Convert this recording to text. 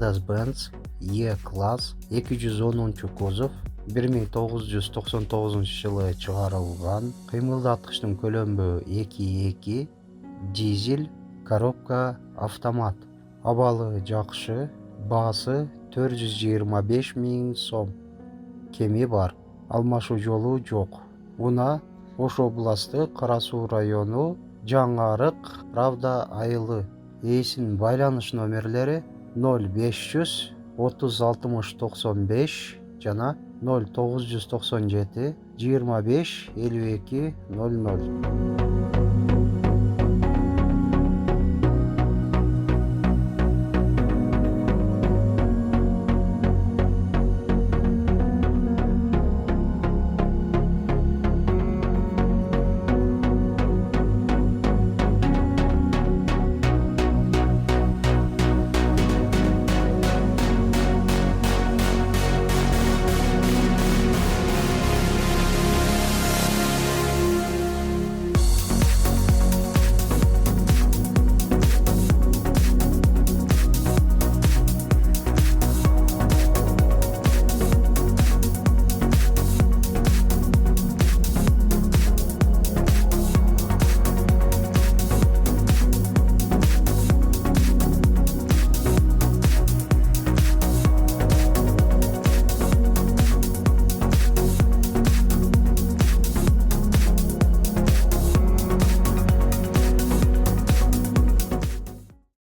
Mercedes-Benz E-класс 210 кузов 1999 жылы чыгарылган. Кыймылдаткычтын көлөмү 2.2, дизель, коробка автомат. Абалы жакшы, баасы 425 000 сом. Кеми бар, алмашуу жолу жок. Уна Ош областы Кара Суу району Жаңы Арык Правда айылы. Ээсинин байланыш номерлери 0500 30 60 95 жана 0997 25 52 00.